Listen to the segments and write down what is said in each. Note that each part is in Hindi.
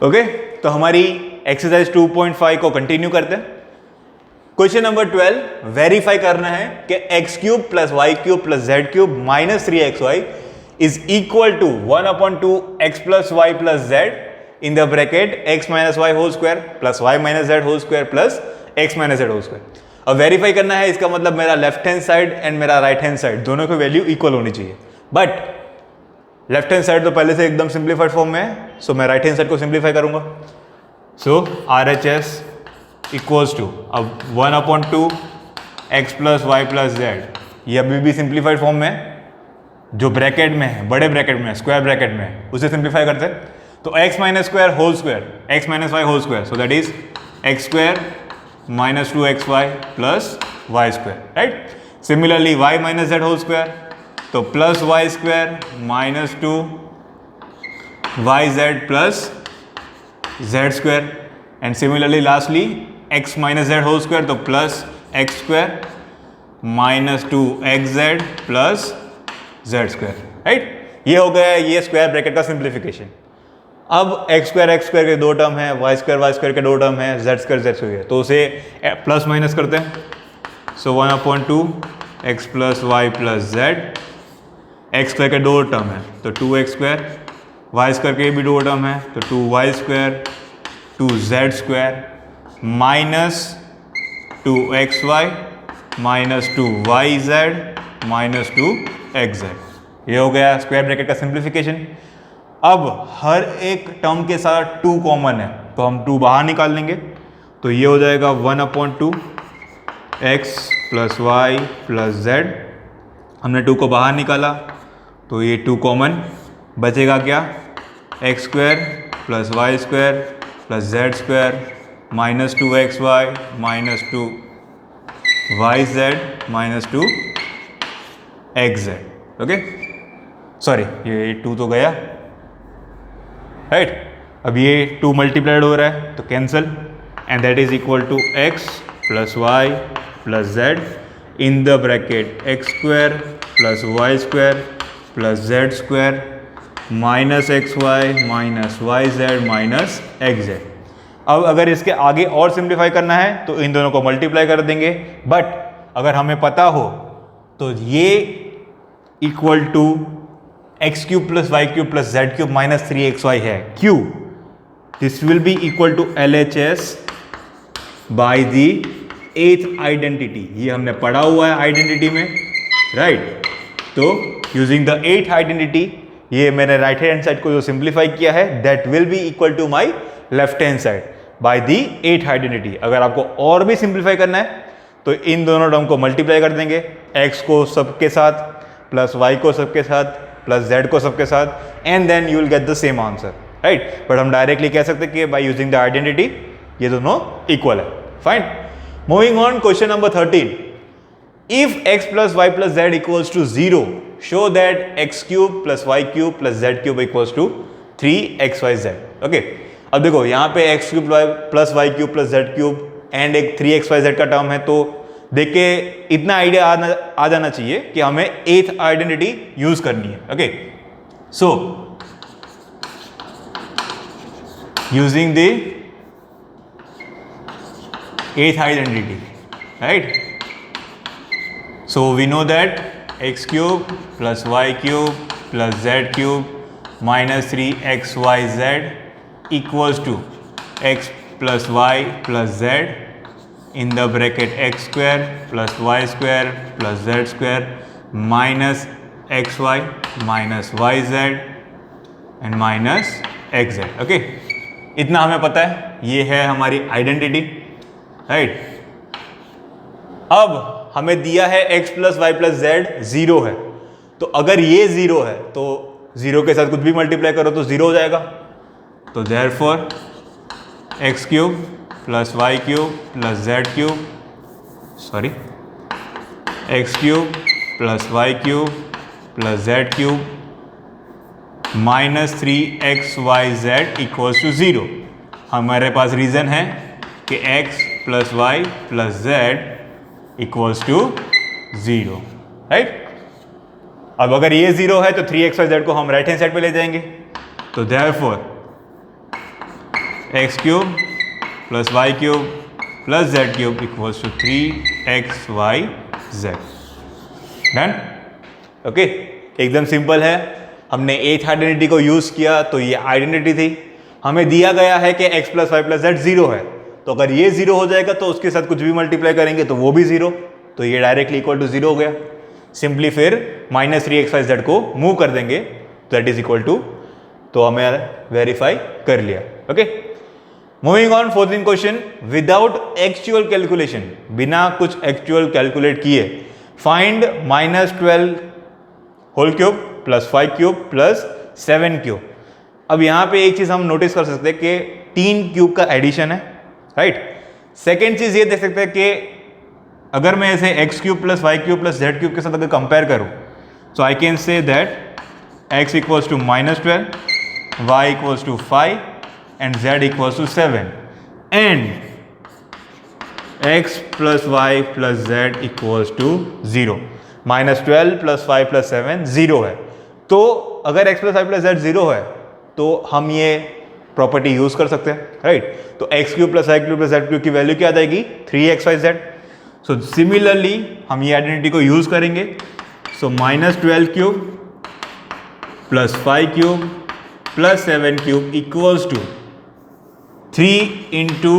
ओके, तो हमारी एक्सरसाइज 2.5 को कंटिन्यू करते हैं। क्वेश्चन नंबर 12, वेरीफाई करना है कि X cube plus Y cube plus Z cube minus 3xy is equal to 1/2 X plus Y plus Z in the bracket X minus Y whole square plus Y minus Z whole square plus X minus Z whole square. अब वेरीफाई करना है, इसका मतलब मेरा लेफ्ट हैंड साइड एंड मेरा राइट हैंड साइड दोनों की वैल्यू इक्वल होनी चाहिए। बट लेफ्ट हैंड साइड तो पहले से एकदम सिंप्लीफाइड फॉर्म में है, सो मैं राइट हैंड साइड को सिंप्लीफाई करूंगा। सो RHS इक्वल्स टू अब 1/2 X plus Y plus Z, ये अभी भी सिंप्लीफाइड फॉर्म में है, जो ब्रैकेट में है, बड़े ब्रैकेट में है, स्क्वायर ब्रैकेट में है, उसे सिंप्लीफाई करते हैं। तो X minus square whole square X minus Y whole square, so that is X square minus 2xy plus Y square, right. Similarly Y minus Z whole square, तो plus Y square minus 2y Z plus Z square, and similarly lastly X minus Z whole square, तो plus X square minus 2xz plus Z square, right. ये हो गया ये स्क्वायर ब्रैकेट का सिंप्लीफिकेशन। अब एक्स स्क्वायर के दो टर्म है, वाई स्क्वायर के दो टर्म है, जेड स्क्वायर, तो उसे प्लस माइनस करते हैं। So 1/2 X plus Y plus Z, X square के दो टर्म है तो 2x स्क्वायर, वाई स्क्वायर के भी दो टर्म है तो 2y square 2z square minus 2xy minus 2yz minus 2xz। ये हो गया स्क्वायर ब्रैकेट का सिंप्लीफिकेशन। अब हर एक टर्म के साथ 2 कॉमन है, तो हम 2 बाहर निकाल लेंगे, तो ये हो जाएगा 1/2 X plus Y plus Z. हमने 2 को बाहर निकाला तो ये 2 कॉमन बचेगा क्या, X square plus Y square plus Z square minus 2xy minus 2yz minus 2xz। Okay, sorry ये 2 तो गया, राइट। अब ये 2 मल्टीप्लाइड हो रहा है तो cancel, and that is equal to X plus Y plus Z in the bracket X square plus Y square plus Z square minus X Y minus Y Z minus X Z. अब अगर इसके आगे और सिंप्लीफाई करना है तो इन दोनों को मल्टीप्लाई कर देंगे, बट अगर हमें पता हो तो ये equal to X cube plus Y cube plus Z cube minus 3xy है। क्यों? This will be equal to LHS by the 8th identity. ये हमने पढ़ा हुआ है आइडेंटिटी में, राइट। तो यूजिंग द 8th आइडेंटिटी, ये मैंने राइट हैंड साइड को जो सिंप्लीफाई किया है that will be equal to my left hand side by the 8th identity. अगर आपको और भी सिंप्लीफाई करना है तो इन दोनों टर्म को मल्टीप्लाई कर देंगे, x को सबके साथ प्लस y को सबके साथ प्लस z को सबके साथ, and then you will get the same answer, right. But हम डायरेक्टली कह सकते हैं कि बाय यूजिंग द आइडेंटिटी ये दोनों इक्वल है। Fine, moving on, question number 13, if x plus Y plus Z equals to 0 show that x cube plus Y cube plus Z cube equals to 3xyz। Okay, अब देखो यहाँ पे x cube plus Y cube plus Z cube and एक 3xyz का टर्म है, तो देख के इतना आइडिया आ जाना चाहिए कि हमें 8th आइडेंटिटी यूज करनी है। Okay, so using the 8th identity, right? So we know that x cube plus y cube plus z cube minus 3xyz equals to x plus y plus z in the bracket x square plus y square plus z square minus xy minus yz and minus xz। Okay, इतना हमें पता है, ये है हमारी आइडेंटिटी, राइट। अब हमें दिया है x plus Y plus Z 0 है, तो अगर ये 0 है तो 0 के साथ कुछ भी मल्टीप्लाई करो तो 0 हो जाएगा। तो therefore X cube plus Y cube plus Z cube, sorry X cube plus Y cube plus Z cube minus 3xyz equals to 0। हमारे पास रीजन है कि x plus Y plus Z equals to 0, right. अब अगर ये 0 है तो 3xyz को हम राइट हैंड साइड पे ले जाएंगे, तो therefore X cube plus Y cube plus Z cube equals to 3xy z। Done. Okay, एकदम सिंपल है। हमने एथ आइडेंटिटी को यूज़ किया तो ये आइडेंटिटी थी। हमें दिया गया है कि x plus Y plus Z zero है, तो अगर ये जीरो हो जाएगा तो उसके साथ कुछ भी मल्टीप्लाई करेंगे तो वो भी जीरो, तो ये डायरेक्टली इक्वल टू जीरो हो गया। सिंपली फिर -3xyz को मूव कर देंगे तो दैट इज इक्वल टू, तो हमें वेरीफाई कर लिया। Okay, moving on 14th question, without actual calculation, बिना कुछ एक्चुअल कैलकुलेट किए, find -12 whole cube plus 5 cube plus 7 cube. अब यहाँ पे एक चीज हम नोटिस कर सकते हैं कि 3 क्यूब का एडिशन है, राइट। सेकेंड चीज ये देख सकते हैं कि अगर मैं इसे X cube plus Y cube plus Z cube के साथ अगर कंपेयर करूं, so I can say that x equals to -12, y equals to 5 and z equals to 7 and x plus Y plus Z equals to 0। -12 plus 5 plus 7 0 है, तो अगर x plus Y plus Z 0 है तो हम ये प्रॉपर्टी यूज कर सकते हैं, राइट। तो X cube plus Y cube plus Z cube की वैल्यू क्या आ जाएगी 3xyz। सो सिमिलरली हम ये आइडेंटिटी को यूज करेंगे। So -12 cube plus 5 cube plus 7 cube equals to 3 into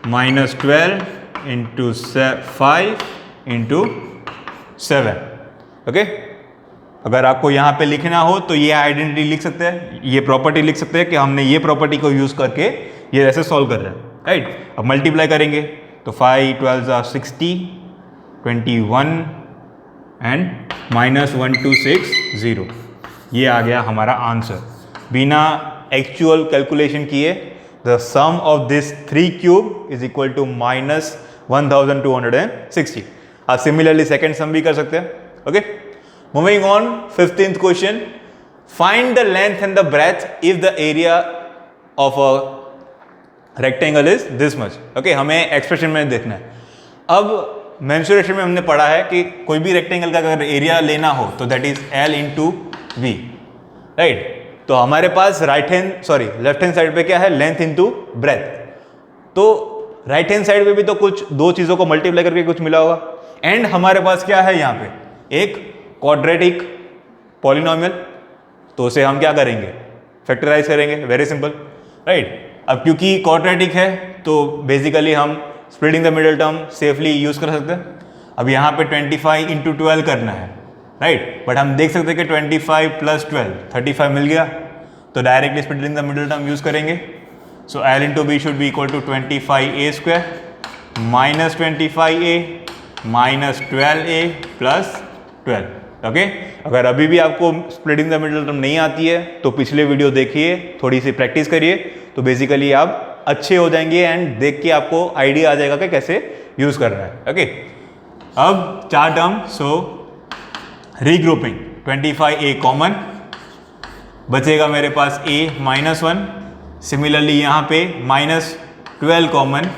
-12 into 5 into 7। Okay, अगर आपको यहाँ पे लिखना हो तो ये आइडेंटिटी लिख सकते हैं, ये प्रॉपर्टी लिख सकते हैं कि हमने ये प्रॉपर्टी को यूज करके ये ऐसे सॉल्व कर रहे हैं, राइट। अब मल्टीप्लाई करेंगे तो 5 12 60 21 एंड -1260, ये आ गया हमारा आंसर बिना एक्चुअल कैलकुलेशन किए। The sum of this 3 cube is equal to -1260। आप सिमिलरली सेकेंड सम भी कर सकते हैं। Okay, moving on 15th question, find the length and the breadth if the area of a rectangle is this much. Okay, हमें एक्सप्रेशन में देखना है। अब मेंसुरेशन में हमने पढ़ा है कि कोई भी रेक्टेंगल का अगर एरिया लेना हो तो that is L into V, right. तो हमारे पास लेफ्ट हैंड साइड पे क्या है, लेंथ इंटू ब्रेथ। तो राइट हैंड साइड पे भी तो कुछ दो चीजों को मल्टीप्लाई करके कुछ मिला होगा, एंड हमारे पास क्या है यहाँ पे एक क्वाड्रेटिक पॉलिनोमियल, तो उसे हम क्या करेंगे, फैक्टराइज करेंगे, वेरी सिंपल, राइट। अब क्योंकि क्वाड्रेटिक है तो बेसिकली हम splitting the middle term safely use कर सकते हैं। अब यहाँ पे 25 इंटू 12 करना है, राइट, बट हम देख सकते हैं कि 25 प्लस 12 35 मिल गया, तो directly splitting the middle term use करेंगे। So L into B should be equal to 25a square minus 25a minus 12a plus 12। Okay, अगर अभी भी आपको स्प्लिटिंग द मिडिल टर्म नहीं आती है तो पिछले वीडियो देखिए, थोड़ी सी प्रैक्टिस करिए, तो बेसिकली आप अच्छे हो जाएंगे एंड देख के आपको आइडिया आ जाएगा कि कैसे यूज करना है। ओके, अब चार टर्म, सो रीग्रुपिंग, 25a कॉमन बचेगा मेरे पास a -1, सिमिलरली यहाँ पे -12 कॉमन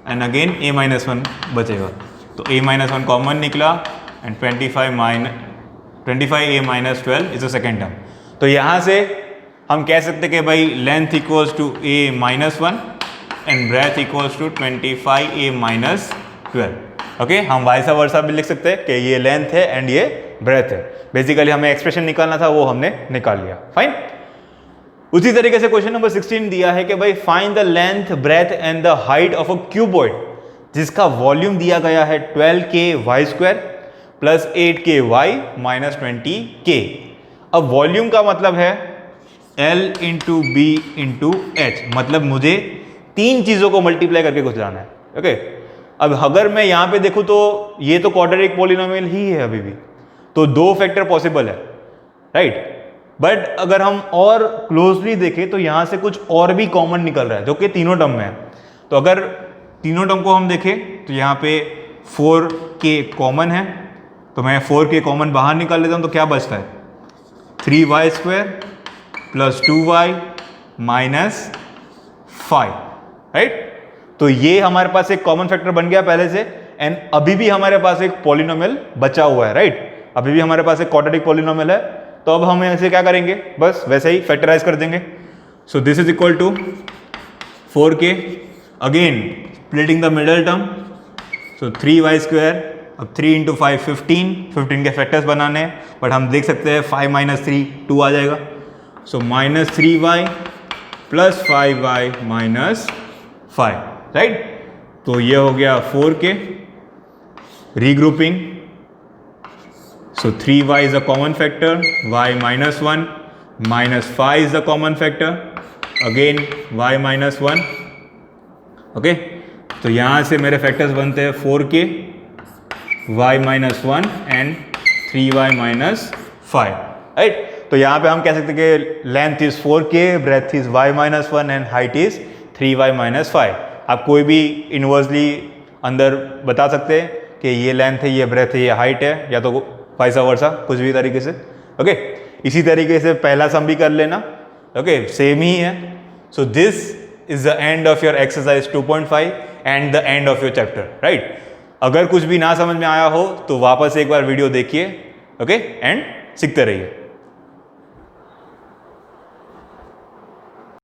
एंड अगेन a -1 बचेगा, तो a -1 कॉमन निकला and 25a minus 12 is the second term. तो यहाँ से हम कह सकते हैं कि भाई length equals to a -1 and breadth equals to 25a minus 12। Okay, हम वाइसा वर्सा भी लिख सकते हैं कि ये लेंथ है एंड ये ब्रेथ है। बेसिकली हमें एक्सप्रेशन निकालना था, वो हमने निकाल लिया, फाइन। उसी तरीके से क्वेश्चन नंबर 16 दिया है कि भाई find the length breadth and the height of a cuboid जिसका वॉल्यूम दिया गया है 12k² plus 8k minus 20k। अब वॉल्यूम का मतलब है L into B into H, मतलब मुझे तीन चीजों को मल्टीप्लाई करके कुछ लाना है। ओके, अब अगर मैं यहां पे देखूं तो ये तो क्वाड्रेटिक पॉलिनोमियल ही है अभी भी, तो दो फैक्टर पॉसिबल है, राइट। बट अगर हम और क्लोजली देखें तो यहां से कुछ और भी कॉमन निकल रहा है जो कि तीनों टर्म में है। तो अगर तीनों टर्म को हम देखें तो यहाँ पे 4k कॉमन है, तो मैं 4k कॉमन बाहर निकाल लेता हूं, तो क्या बचता है 3y² plus 2y minus 5, right. तो ये हमारे पास एक कॉमन फैक्टर बन गया पहले से, एंड अभी भी हमारे पास एक पॉलिनोमियल बचा हुआ है, राइट। अभी भी हमारे पास एक क्वाड्रेटिक पॉलिनोमियल है, तो अब हम ऐसे क्या करेंगे, बस वैसे ही फैक्टराइज कर देंगे। So this is equal to 4k, again splitting the middle term, so 3y², अब 3 इंटू 5 15 के फैक्टर्स बनाने हैं, बट हम देख सकते हैं 5 माइनस 3 2 आ जाएगा, so minus 3y plus 5y minus 5, right. तो ये हो गया 4k, regrouping, so 3y is a common factor, y minus 1, minus 5 is the common factor, again y minus 1, okay. तो यहाँ से मेरे फैक्टर्स बनते हैं 4k, y minus 1 and 3y minus 5, right. तो यहाँ पे हम कह सकते हैं कि length is 4k, breadth is y minus 1 and height is 3y minus 5। आप कोई भी इनवर्सली अंदर बता सकते हैं कि ये लेंथ है, ये ब्रेथ है, ये हाइट है, या तो वाइसा वर्सा कुछ भी तरीके से, ओके। इसी तरीके से पहला सम भी कर लेना, ओके, सेम ही है। सो this is the end of your exercise 2.5 and the end of your chapter, right. अगर कुछ भी ना समझ में आया हो तो वापस एक बार वीडियो देखिए, ओके, एंड सीखते रहिए।